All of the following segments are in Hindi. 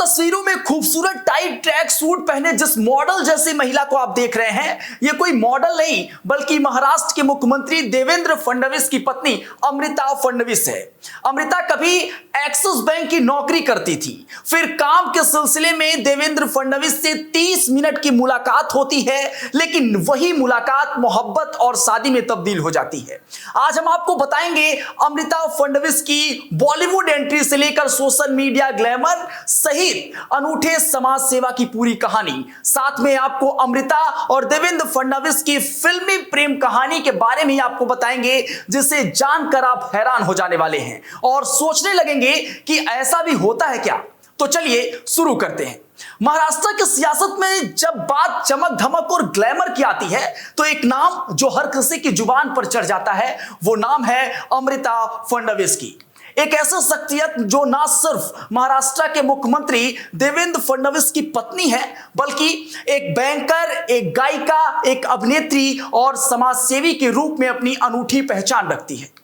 तस्वीरों में खूबसूरत टाइट ट्रैक सूट पहने जिस मॉडल जैसी महिला को आप देख रहे हैं, ये कोई मॉडल नहीं बल्कि महाराष्ट्र के मुख्यमंत्री देवेंद्र फडणवीस की पत्नी अमृता फडणवीस है। अमृता कभी एक्सिस बैंक की नौकरी करती थी, फिर काम के सिलसिले में देवेंद्र फडणवीस से 30 मिनट की मुलाकात होती है, लेकिन वही मुलाकात मोहब्बत और शादी में तब्दील हो जाती है। आज हम आपको बताएंगे अमृता फडणवीस की बॉलीवुड एंट्री से लेकर सोशल मीडिया ग्लैमर सहित अनूठे समाज सेवा की पूरी कहानी। साथ में आपको अमृता और देवेंद्र फडणवीस की फिल्मी प्रेम कहानी के बारे में आपको बताएंगे, जिसे जानकर आप हैरान हो जाने वाले हैं और सोचने लगेंगे कि ऐसा भी होता है क्या। तो चलिए शुरू करते हैं। महाराष्ट्र की सियासत में जब बात चमक धमक और ग्लैमर की आती है तो एक नाम जो हर किसी की जुबान पर चढ़ जाता है, वो नाम है अमृता फडणवीस की। एक ऐसा शख्सियत जो ना सिर्फ महाराष्ट्र के मुख्यमंत्री देवेंद्र फडणवीस की पत्नी है, बल्कि एक बैंकर, एक गायिका, एक अभिनेत्री और समाजसेवी के रूप में अपनी अनूठी पहचान रखती है।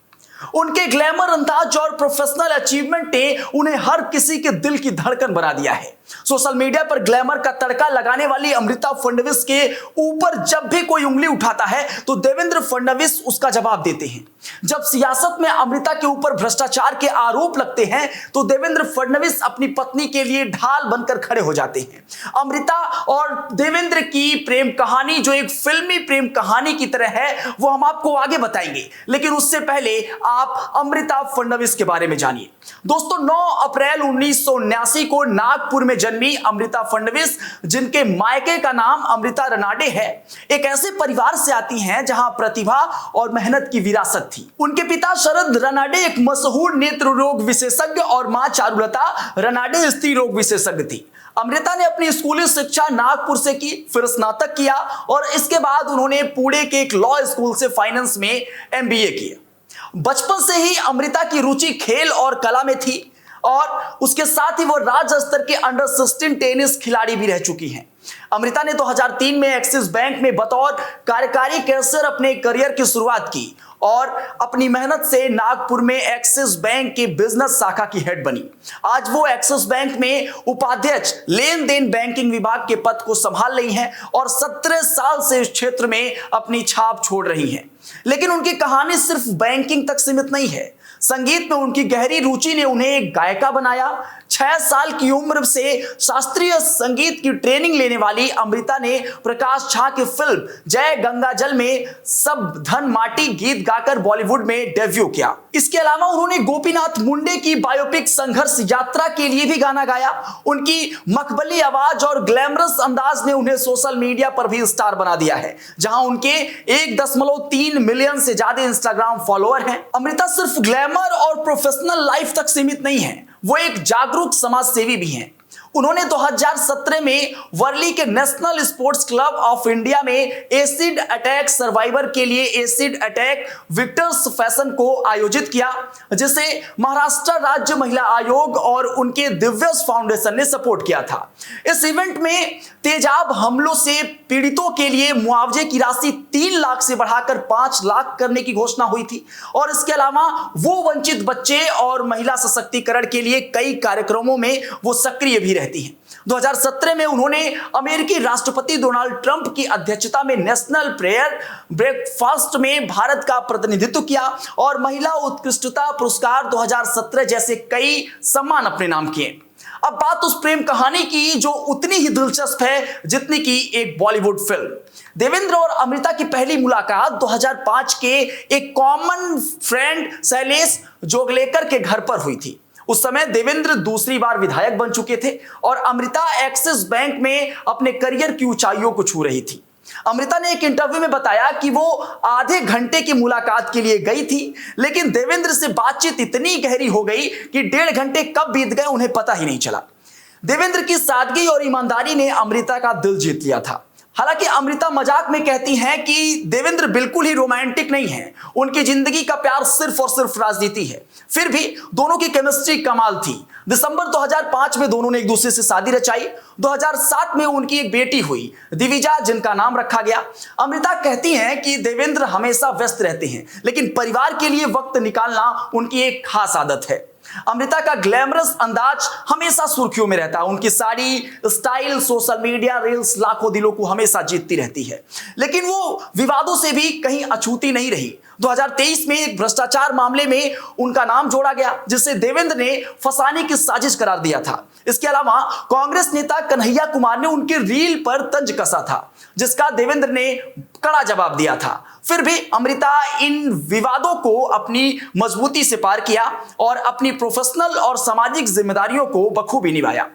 उनके ग्लैमर अंदाज और प्रोफेशनल अचीवमेंट ने उन्हें हर किसी के दिल की धड़कन बना दिया है। सोशल मीडिया पर ग्लैमर का तड़का लगाने वाली अमृता फडणवीस के ऊपर जब भी कोई उंगली उठाता है तो देवेंद्र फडणवीस उसका जवाब देते हैं। जब सियासत में अमृता के ऊपर भ्रष्टाचार के आरोप लगते हैं तो देवेंद्र फडणवीस अपनी पत्नी के लिए ढाल बनकर खड़े हो जाते हैं। अमृता और देवेंद्र की प्रेम कहानी जो एक फिल्मी प्रेम कहानी की तरह है, वो हम आपको आगे बताएंगे, लेकिन उससे पहले आप अमृता फडणवीस के बारे में जानिए। दोस्तों, 9 अप्रैल 1979 को नागपुर में जन्मी अमृता फडणवीस, जिनके मायके का नाम अमृता रनाडे है, एक ऐसे परिवार से आती हैं जहां प्रतिभा और मेहनत की विरासत थी। उनके पिता शरद रनाडे एक मशहूर नेत्र रोग विशेषज्ञ और मां चारुलता रनाडे स्त्री रोग विशेषज्ञ थी। अमृता ने अपनी स्कूली शिक्षा नागपुर से की, फिर स्नातक किया और इसके बाद उन्होंने पुणे के एक लॉ स्कूल से फाइनेंस में MBA किया। बचपन से ही अमृता की रुचि खेल और कला में थी और उसके साथ ही वो राज्य स्तर के अंडर 16 टेनिस खिलाड़ी भी रह चुकी हैं। अमृता ने 2003 में एक्सिस बैंक में बतौर कार्यकारी कैशियर अपने करियर की शुरुआत की और अपनी मेहनत से नागपुर में एक्सिस बैंक के बिजनेस शाखा की हेड बनी। आज वो एक्सिस बैंक में उपाध्यक्ष लेन देन बैंकिंग विभाग के पद को संभाल रही हैं और 17 साल से इस क्षेत्र में अपनी छाप छोड़ रही हैं। लेकिन उनकी कहानी सिर्फ बैंकिंग तक सीमित नहीं है। संगीत में उनकी गहरी रुचि ने उन्हें एक गायिका बनाया। 6 साल की उम्र से शास्त्रीय संगीत की ट्रेनिंग लेने वाली अमृता ने प्रकाश झा की फिल्म जय गंगाजल में सब धन माटी गीत गाकर बॉलीवुड में डेब्यू किया। इसके अलावा उन्होंने गोपीनाथ मुंडे की बायोपिक संघर्ष यात्रा के लिए भी गाना गाया। उनकी मखमली आवाज और ग्लैमरस अंदाज ने उन्हें सोशल मीडिया पर भी स्टार बना दिया है, जहां उनके 1.3 मिलियन से ज्यादा इंस्टाग्राम फॉलोअर हैं। अमृता सिर्फ ग्लैमर और प्रोफेशनल लाइफ तक सीमित नहीं है, वो एक जागरूक समाज सेवी भी हैं। उन्होंने 2017 में वर्ली के national sports club of India में एसिड अटैक सर्वाइवर के लिए एसिड अटैक विक्टर्स फैशन को आयोजित किया, जिसे महाराष्ट्र राज्य महिला आयोग और उनके दिव्यस फाउंडेशन ने सपोर्ट किया था। इस इवेंट में तेजाब हमलों से पीड़ितों के लिए मुआवजे की राशि 3 लाख से बढ़ाकर 5 लाख करने की घोषणा हुई थी और इसके अलावा वो वंचित बच्चे और महिला सशक्तिकरण के लिए कई कार्यक्रमों में वो सक्रिय भी रहती हैं। 2017 में उन्होंने अमेरिकी राष्ट्रपति डोनाल्ड ट्रंप की अध्यक्षता में नेशनल प्रेयर ब्रेकफास्ट में भारत का प्रतिनिधित्व किया और महिला उत्कृष्टता पुरस्कार 2017 जैसे कई सम्मान अपने नाम किए। अब बात उस प्रेम कहानी की जो उतनी ही दिलचस्प है जितनी की एक बॉलीवुड फिल्म। देवेंद्र और अमृता की पहली मुलाकात 2005 के एक कॉमन फ्रेंड शैलेश जोगलेकर के घर पर हुई थी। उस समय देवेंद्र दूसरी बार विधायक बन चुके थे और अमृता एक्सिस बैंक में अपने करियर की ऊंचाइयों को छू रही थी। अमृता ने एक इंटरव्यू में बताया कि वो आधे घंटे की मुलाकात के लिए गई थी, लेकिन देवेंद्र से बातचीत इतनी गहरी हो गई कि 1.5 घंटे कब बीत गए उन्हें पता ही नहीं चला। देवेंद्र की सादगी और ईमानदारी ने अमृता का दिल जीत लिया था। हालांकि अमृता मजाक में कहती हैं कि देवेंद्र बिल्कुल ही रोमांटिक नहीं है, उनकी जिंदगी का प्यार सिर्फ और सिर्फ राजनीति है। फिर भी दोनों की केमिस्ट्री कमाल थी। दिसंबर 2005 में दोनों ने एक दूसरे से शादी रचाई। 2007 में उनकी एक बेटी हुई दिविजा, जिनका नाम रखा गया। अमृता कहती हैं कि देवेंद्र हमेशा व्यस्त रहते हैं, लेकिन परिवार के लिए वक्त निकालना उनकी एक खास आदत है। अमृता का ग्लैमरस अंदाज हमेशा सुर्खियों में रहता है। उनकी sari, style, social media reels लाखों दिलों को हमेशा जीतती रहती है, लेकिन वो विवादों से भी कहीं अछूती नहीं रही। 2023 में एक भ्रष्टाचार मामले में उनका नाम जोड़ा गया, जिसे देवेंद्र ने फंसाने की साजिश करार दिया था। इसके अलावा कांग्रेस नेता कन्हैया कुमार ने उनके रील पर तंज कसा था, जिसका देवेंद्र ने कड़ा जवाब दिया था। फिर भी अमृता इन विवादों को अपनी मजबूती से पार किया और अपनी प्रोफेशनल और सामाजिक जिम्मेदारियों को बखूबी निभाया।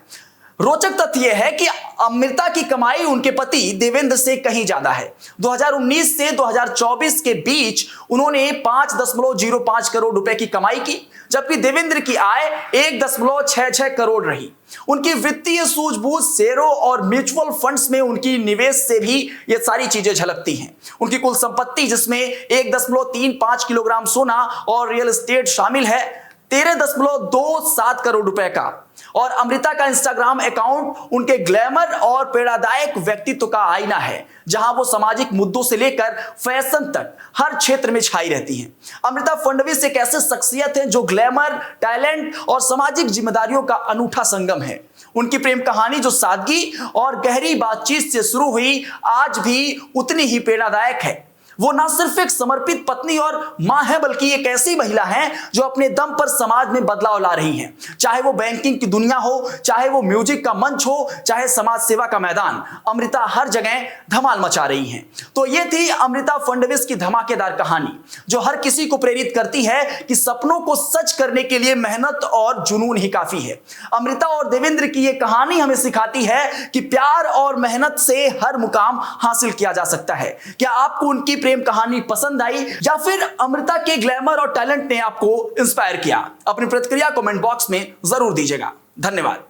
रोचक तथ्य यह है कि अमृता की कमाई उनके पति देवेंद्र से कहीं ज्यादा है। 2019 से 2024 के बीच उन्होंने 5.05 करोड़ रुपए की कमाई की, जबकि देवेंद्र की आय 1.66 करोड़ रही। उनकी वित्तीय सूझबूझ, शेयरों और म्यूचुअल फंड्स में उनकी निवेश से भी ये सारी चीजें झलकती हैं। उनकी कुल संपत्ति, जिसमें 1.35 किलोग्राम सोना और रियल एस्टेट शामिल है, 13.27 करोड़ रुपए का। और अमृता का इंस्टाग्राम अकाउंट उनके ग्लैमर और प्रेरणादायक व्यक्तित्व का आईना है, जहां वो सामाजिक मुद्दों से लेकर फैशन तक हर क्षेत्र में छाई रहती हैं। अमृता फडणवीस एक ऐसे शख्सियत है जो ग्लैमर, टैलेंट और सामाजिक जिम्मेदारियों का अनूठा संगम है। उनकी प्रेम कहानी, जो सादगी और गहरी बातचीत से शुरू हुई, आज भी उतनी ही प्रेरणादायक है। वो ना सिर्फ एक समर्पित पत्नी और मां है, बल्कि एक ऐसी महिला है जो अपने दम पर समाज में बदलाव ला रही है। चाहे वो बैंकिंग की दुनिया हो, चाहे वो म्यूजिक का मंच हो, चाहे समाज सेवा का मैदान, अमृता हर जगह धमाल मचा रही हैं। तो ये थी अमृता फडणवीस की धमाकेदार कहानी, जो हर किसी को प्रेरित करती है कि सपनों को सच करने के लिए मेहनत और जुनून ही काफी है। अमृता और देवेंद्र की ये कहानी हमें सिखाती है कि प्यार और मेहनत से हर मुकाम हासिल किया जा सकता है। क्या आपको उनकी प्रेम कहानी पसंद आई, या फिर अमृता के ग्लैमर और टैलेंट ने आपको इंस्पायर किया? अपनी प्रतिक्रिया कमेंट बॉक्स में जरूर दीजिएगा। धन्यवाद।